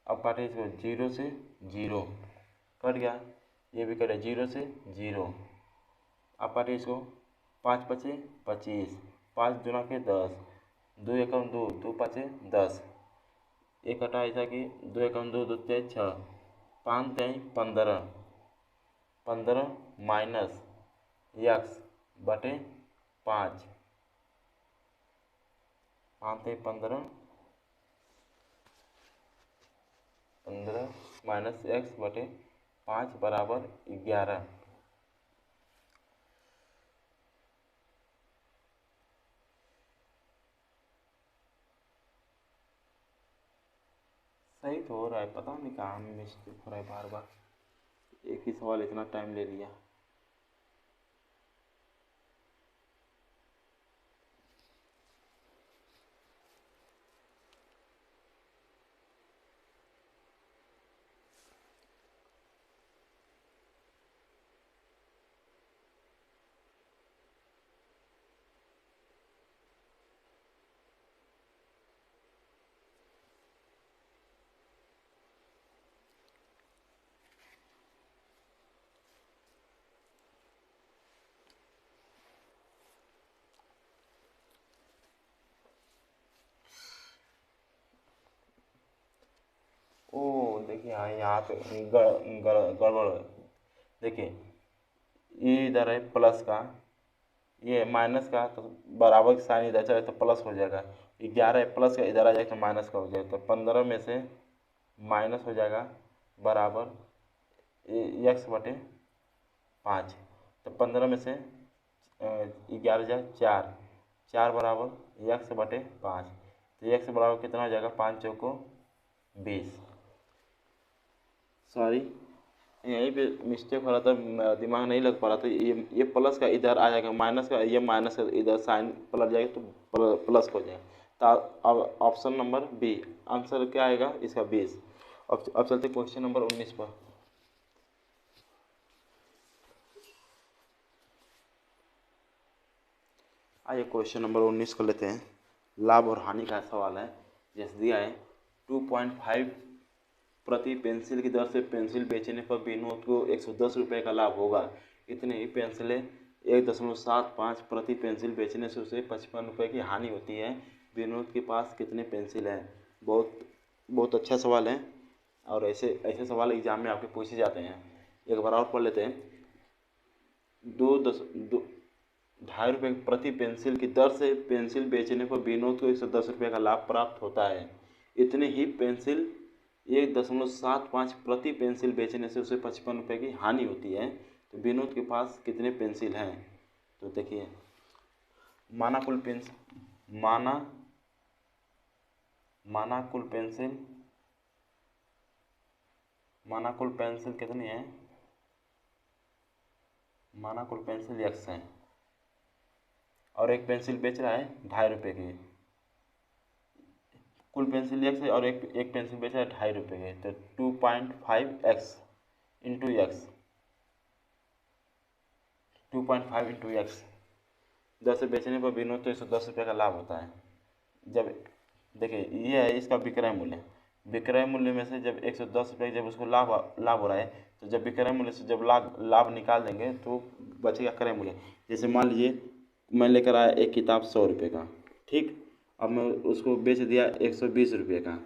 अब काटिए इसको 0 से 0, कट गया, ये भी कटे 0 से 0। अब काटिए इसको 5 पचे 25, 5 दूना के 10, 2 एकम 2, 2 पचे 10, एक कटा ऐसा कि 2 एकम 2, 2 तेईस 6, 5 तेईस 15, 15 माइनस x बटे 5, 5 तेईस 15, 15 माइनस x बटे 5 बराबर 11। सही तो हो रहा है, पता नहीं कहाँ में मिस्टेक हो रहा है, बार बार एक ही सवाल इतना टाइम ले लिया। ओ देखिए, हाँ यहाँ पे गड़बड़ है। देखिए ये इधर है प्लस का, ये माइनस का, तो बराबर की साइन इधर चले तो प्लस हो जाएगा। 11 है प्लस का, इधर आ जाएगा तो माइनस का हो जाएगा, तो 15 में से माइनस हो जाएगा बराबर x बटे 5। तो 15 में से 11 जाए 4, 4 बराबर x बटे 5, तो x बराबर कितना हो जाएगा, 5 चौको 20। सॉरी, यहीं पे मिस्टेक हो रहा था, मेरा दिमाग नहीं लग पा रहा था। ये प्लस का इधर आ जाएगा, माइनस का ये माइनस का इधर साइन पलट जाएगा तो प्लस हो जाएगा। तो अब ऑप्शन नंबर बी आंसर क्या आएगा इसका, 20। अब चलते क्वेश्चन नंबर 19 पर। आइए क्वेश्चन नंबर 19 कर लेते हैं। लाभ और हानि का सवाल है। जैसे दिया है 2.5 प्रति पेंसिल की दर से पेंसिल बेचने पर विनोद को 110 रुपये का लाभ होगा। इतने ही पेंसिलें 1.75 प्रति पेंसिल बेचने से उसे 55 रुपये की हानि होती है। विनोद के पास कितने पेंसिल हैं? बहुत बहुत अच्छा सवाल है, और ऐसे ऐसे सवाल एग्जाम में आपके पूछे जाते हैं। एक बार और पढ़ लेते हैं। 2.5 रुपये प्रति पेंसिल की दर से पेंसिल बेचने पर विनोद को 110 रुपये का लाभ प्राप्त होता है। इतने ही पेंसिल 1.75 प्रति पेंसिल बेचने से उसे 55 रुपये की हानि होती है। तो विनोद के पास कितने पेंसिल हैं? तो देखिए माना कुल पेंसिल माना कुल पेंसिल कितनी है? माना कुल पेंसिल x है और एक पेंसिल बेच रहा है ₹2.5 की। कुल पेंसिल x है और एक पेंसिल बेच रहा है ₹2.5 की, तो 2.5x into x 2.5 into x 10 से बेचने पर विनोद तो 110 रुपये का लाभ होता है। जब देखिए ये है इसका विक्रय मूल्य में से जब 110 रुपये जब उसको लाभ हो रहा है, तो जब विक्रय मूल्य से जब लाभ निकाल देंगे तो बचेगा क्रय मूल्य। जैसे मान लीजिए मैं लेकर आया एक किताब 100 रुपये का, ठीक, अब मैं उसको बेच दिया 120 रुपये का,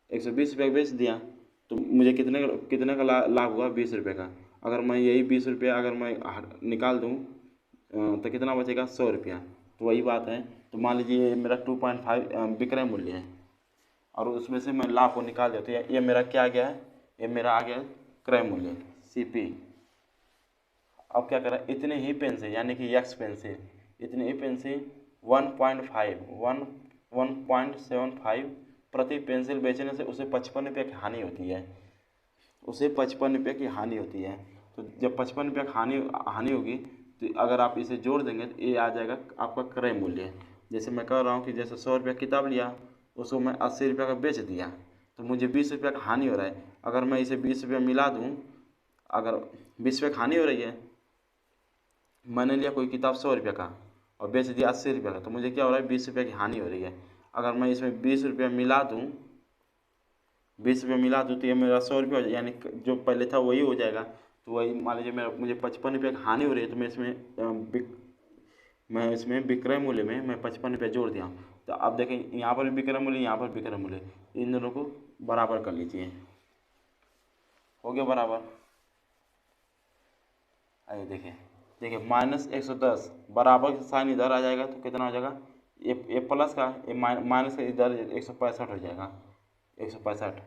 120 रुपये का बेच दिया, तो मुझे कितने का लाभ हुआ? 20 रुपये का। अगर मैं यही 20 रुपया अगर मैं निकाल दूँ तो कितना बचेगा? 100 रुपया। तो वही बात है, तो मान लीजिए ये मेरा 2.5 विक्रय मूल्य है और उसमें से मैं लाभ को निकाल दिया, तो ये मेरा क्या आ गया है? ये मेरा आ गया क्रय मूल्य CP। अब क्या करें? इतने ही पेंसिल यानी कि x पेंसिल, इतने ही पेंसिल 1.75 प्रति पेंसिल बेचने से उसे 55 रुपये की हानि होती है। उसे 55 रुपये की हानि होती है। तो जब 55 रुपये की हानि होगी तो अगर आप इसे जोड़ देंगे तो ये आ जाएगा आपका क्रय मूल्य। जैसे मैं कह रहा हूँ कि जैसे 100 रुपये किताब लिया, उसको मैं 80 रुपये का बेच दिया, तो मुझे 20 रुपये का हानि हो रहा है। अगर मैं इसे 20 रुपये मिला दूँ, अगर 20 रुपये की हानि हो रही है, मैंने लिया कोई किताब 100 रुपये का और बेच दिया 80 रुपये का, तो मुझे क्या हो रहा है? 20 रुपये की हानि हो रही है। अगर मैं इसमें 20 रुपये मिला दूँ तो ये मेरा 100 रुपये हो जाए, यानी जो पहले था वही हो जाएगा। तो वही मान लीजिए मुझे 55 रुपये की हानि हो रही है, तो मैं इसमें विक्रय मूल्य में मैं 55 रुपये जोड़ दिया। तो अब देखें यहाँ पर विक्रय मूल्य, यहाँ पर विक्रय मूल्य, इन दोनों को बराबर कर लीजिए। हो गया बराबर। आइए देखिए -110 बराबर का साइन इधर आ जाएगा तो कितना हो जाएगा? ये प्लस का, ये माइनस का इधर 165 हो जाएगा। 165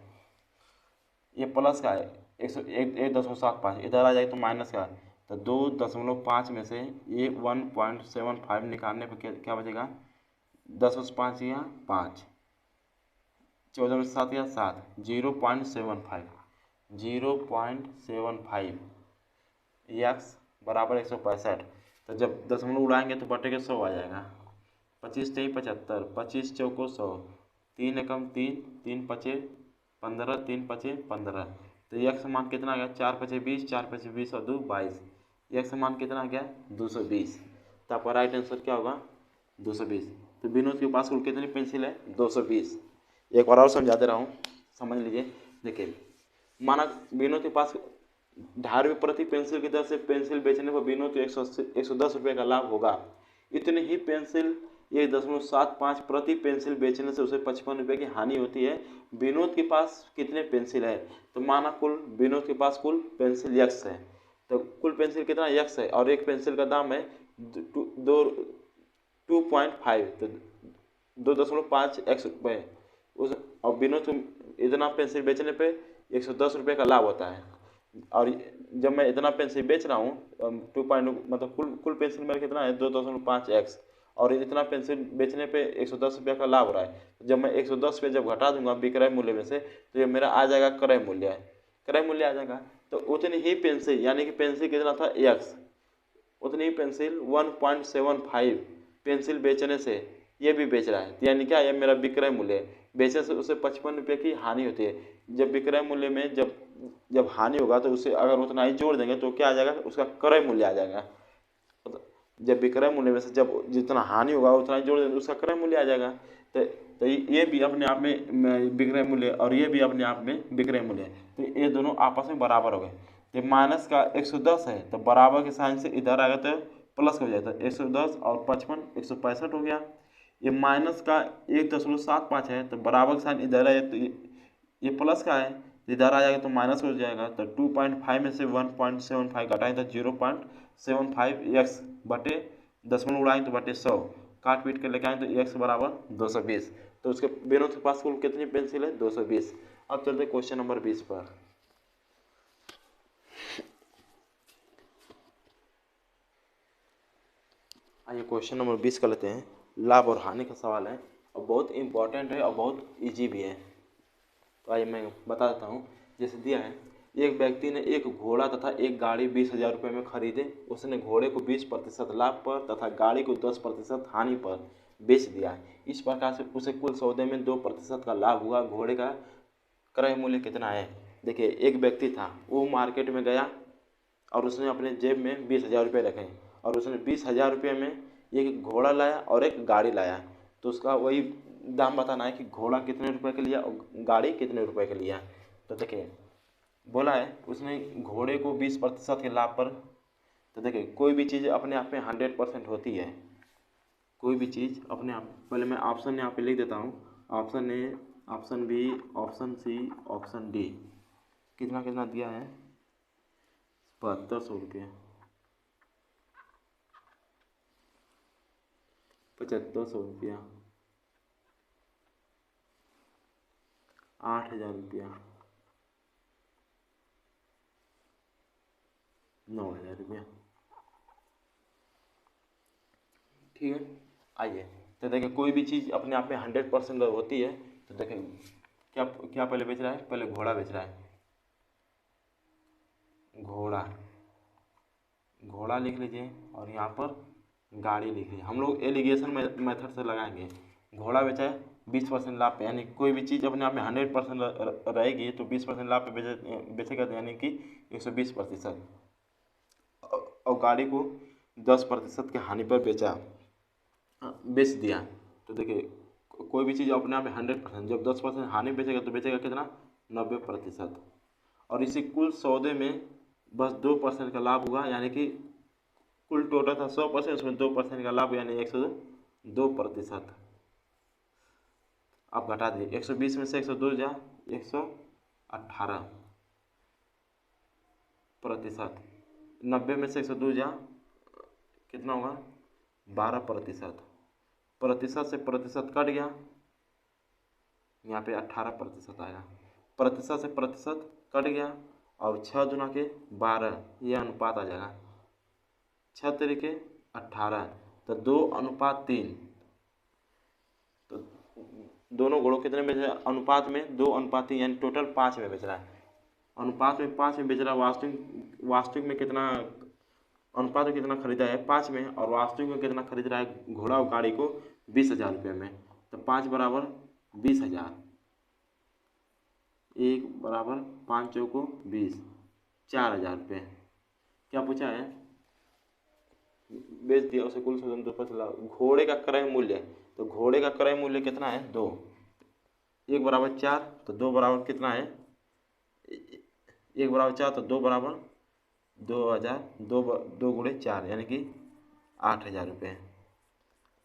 ये प्लस का है, 1.75 इधर आ जाए तो माइनस का, तो 2.5 में से ये 1.75 निकालने पर क्या बचेगा? 10 उस 5 या 5, 14 में 7 या 7, 0.75 x बराबर 165। तो जब दशमलव उड़ाएंगे तो बटे के 100 आ जाएगा। 25 3 75, 25 चौको 100, 3 एकम 3, 3 पचे 15, 3 पचे 15। तो x मान कितना आ गया? 4 पचे 20, 4 पचे 20 और 2 22। x मान कितना आ गया? 220। तो आपका राइट आंसर क्या होगा? 220। तो विनोद के पास कुल कितनी पेंसिल है? 220। एक बार और समझा दे रहा हूँ, समझ लीजिए। देखिए माना विनोद के पास ₹2.5 प्रति पेंसिल की दर से पेंसिल बेचने पर विनोद को 110 रुपये का लाभ होगा। इतनी ही पेंसिल 1.75 प्रति पेंसिल बेचने से उसे 55 रुपये की हानि होती है। विनोद के पास कितने पेंसिल है? तो माना विनोद के पास कुल पेंसिल x है, तो कुल पेंसिल कितना x है और एक पेंसिल का दाम है 2.5, तो 2.5x रुपये उस, और विनोद को इतना पेंसिल बेचने पे 110 रुपये का लाभ होता है। और जब मैं इतना पेंसिल बेच रहा हूँ 2. मतलब कुल पेंसिल मेरा कितना है? 2.5x और इतना पेंसिल बेचने पे 110 रुपये का लाभ हो रहा है। जब मैं 110 पे जब घटा दूंगा विक्रय मूल्य में से, तो ये मेरा आ जाएगा क्रय मूल्य आ जाएगा। तो उतनी ही पेंसिल यानी कि पेंसिल कितना था? x, उतनी ही पेंसिल 1.75 पेंसिल बेचने से ये भी बेच रहा है, यानी क्या? ये मेरा विक्रय मूल्य है। बेचने से उसे 55 रुपये की हानि होती है। जब विक्रय मूल्य में जब हानि होगा तो उसे अगर उतना ही जोड़ देंगे तो क्या आ जाएगा? उसका क्रय मूल्य आ जाएगा। जब विक्रय मूल्य में से जब जितना हानि होगा उतना ही जोड़ देंगे उसका क्रय मूल्य आ जाएगा। तो ये भी अपने आप में विक्रय मूल्य और ये भी अपने आप में विक्रय मूल्य है, तो ये दोनों आपस में बराबर हो गए। तो माइनस का 110 है तो बराबर के साइन से इधर आ गया तो प्लस हो जाता है। 110 और 55 165 हो गया। ये माइनस का 1.75 है तो बराबर का साइन इधर है, तो ये प्लस का है, इधर आ जाएगा तो माइनस हो जाएगा। तो 2.5 में से 1.75 घटाएं तो 0.75x बटे दशमलव उड़ाएंगे तो बटे 100, काट पीट के लेके आए तो x बराबर 220। तो उसके विनोद के पास कुल कितनी पेंसिल है? 220। अब चलते क्वेश्चन नंबर 20 पर। आइए क्वेश्चन नंबर 20 कर लेते हैं। लाभ और हानि का सवाल है और बहुत इंपॉर्टेंट है और बहुत इजी भी है। तो आइए मैं बता देता हूँ। जैसे दिया है, एक व्यक्ति ने एक घोड़ा तथा एक गाड़ी 20,000 रुपये में खरीदे। उसने घोड़े को 20% लाभ पर तथा गाड़ी को 10% हानि पर बेच दिया। इस प्रकार से उसे कुल सौदे में 2% का लाभ हुआ। घोड़े का क्रय मूल्य कितना है? देखिए, एक व्यक्ति था, वो मार्केट में गया और उसने अपने जेब में 20,000 रुपये रखे और उसने 20,000 रुपये में एक घोड़ा लाया और एक गाड़ी लाया। तो उसका वही दाम बताना है कि घोड़ा कितने रुपए का लिया और गाड़ी कितने रुपए का लिया। तो देखिए, बोला है उसने घोड़े को 20% के लाभ पर। तो देखिए, कोई भी चीज़ अपने आप में 100% होती है। कोई भी चीज़ अपने आप, पहले मैं ऑप्शन यहाँ पे लिख देता हूँ। Option A, option B, option C, option D. कितना कितना दिया है? 7200 रुपये, 7500 रुपया, 8,000 रुपया, 9,000 रुपया। ठीक है। आइए, तो देखिए, कोई भी चीज़ अपने आप में 100% होती है। तो देखिए, क्या क्या पहले बेच रहा है? पहले घोड़ा बेच रहा है। घोड़ा, घोड़ा लिख लीजिए और यहाँ पर गाड़ी लिख लीजिए। हम लोग एलिगेशन मेथड से लगाएंगे। घोड़ा बेचा है 20% लाभ पे, यानी कोई भी चीज़ अपने आप में 100% रहेगी तो 20% लाभ पे बेचेगा, तो यानी कि 120%। और गाड़ी को 10% के हानि पर बेच दिया। तो देखिए, कोई भी चीज़ अपने आप में 100%, जब 10% हानि बेचेगा तो बेचेगा कितना? 90%। और इसी कुल सौदे में बस 2% का लाभ हुआ, यानी कि कुल टोटल था 100%, उसमें 2% का लाभ यानी 102%। आप घटा दीजिए, 120 में से 102 जा 118%। 90 में से 102 जा कितना होगा? 12%। प्रतिशत से प्रतिशत कट गया, यहाँ पे 18% आएगा। प्रतिशत से प्रतिशत कट गया और 6 दुना के 12, यह अनुपात आ जाएगा। 6 तरीके 18, तो 2:3। तो दोनों घोड़ों कितने में बेच रहा है? अनुपात में 2:3, यानी टोटल 5 में बेच रहा है। अनुपात में 5 में बेच रहा है। वास्तविक में कितना? अनुपात में कितना खरीदा है? 5 में। और वास्तविक में कितना खरीद रहा है घोड़ा और गाड़ी को? 20,000 रुपये में। तो 5 बराबर 20,000, 1 बराबर 5 चौको 20, 4,000 रुपये। क्या पूछा है? बेच दिया उसे कुल सौदे में 2% लाभ। घोड़े का क्रय मूल्य, तो घोड़े का क्रय मूल्य कितना है? 2। 1 बराबर 4, तो 2 बराबर कितना है? 1 बराबर 4, तो 2 बराबर 2,000। 2 गुणे 4 यानी कि 8,000 रुपये।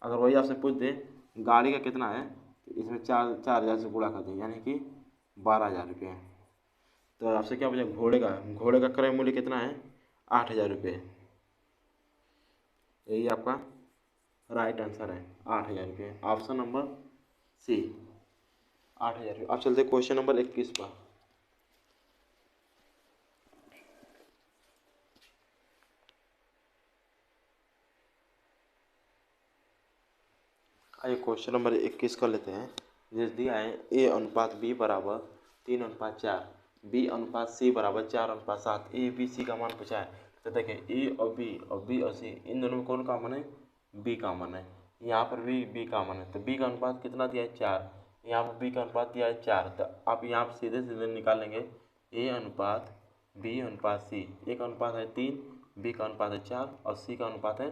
अगर वही आपसे पूछ दे गाड़ी का कितना है, तो इसमें 4,000 से गुणा कर दें, यानी कि 12,000 रुपये। तो आपसे क्या पूछा? घोड़े का क्रय मूल्य कितना है? 8,000 रुपये। यही आपका राइट आंसर है, 8,000 रुपये। ऑप्शन नंबर सी, 8,000 रुपये। अब चलते क्वेश्चन नंबर 21 पर। आइए क्वेश्चन नंबर 21 कर लेते हैं। जैसे दिया है A/B बराबर 3:4, B/C बराबर 4:7, ABC का मान पूछा है। तो देखिए, ए और बी और सी, इन दोनों में कौन कॉमन है? बी कॉमन है। यहाँ पर भी बी कॉमन है, तो बी का अनुपात कितना दिया है? 4। यहाँ पर बी का अनुपात दिया है 4, तो आप यहाँ पर सीधे सीधे निकालेंगे A/B/C। ए का अनुपात है 3, बी का अनुपात है 4 और सी का अनुपात है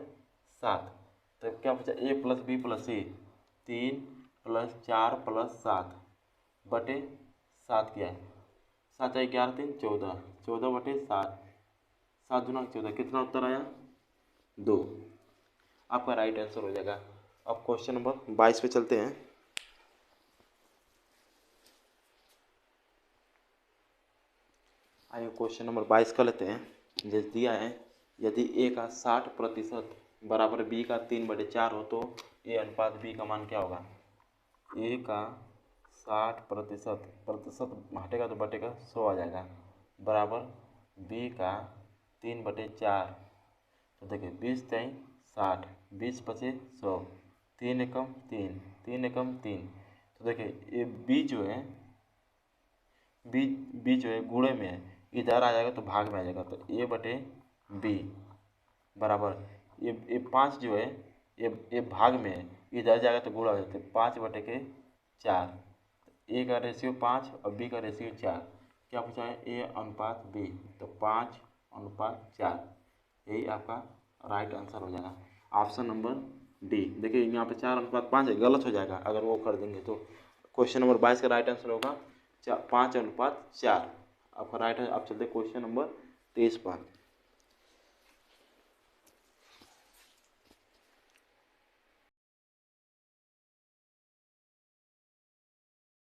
7। तो क्या पूछा? A+B+C, 3 + 4 + 7 बटे 7 क्या है? 7 11 3 14, 14 बटे 7, 7 दूना 14, कितना उत्तर आया? 2। आपका राइट आंसर हो जाएगा। अब क्वेश्चन नंबर 22 पे चलते हैं। आइए क्वेश्चन नंबर 22 कर लेते हैं। जैसे दिया है, यदि ए का 60% बराबर बी का 3/4 हो तो A/B का मान क्या होगा? ए का 60%, प्रतिशत हटेगा तो बटेगा 100 आ जाएगा, बराबर बी का 3/4। तो देखिए, 20 × 60, 20 पचे 100, 3 एकम 3, 3 एकम 3। तो देखिए ये बी जो है, बी जो है गुणे में है, इधर आ जाएगा तो भाग में आ जाएगा, तो ए बटे बी बराबर ये 5 जो है ये भाग में है, इधर जाएगा तो गुणा हो जाता है, 5 बटे के 4। ए का रेशियो 5 और बी का रेशियो 4। क्या पूछा है? ए अनुपात बी, तो 5:4। यही आपका राइट आंसर हो जाएगा, ऑप्शन नंबर डी। देखिए यहाँ पे 4:5 है, गलत हो जाएगा अगर वो कर देंगे तो। क्वेश्चन नंबर 22 का राइट आंसर होगा 5:4। आपका राइट है। आप चलते क्वेश्चन नंबर 23 पर।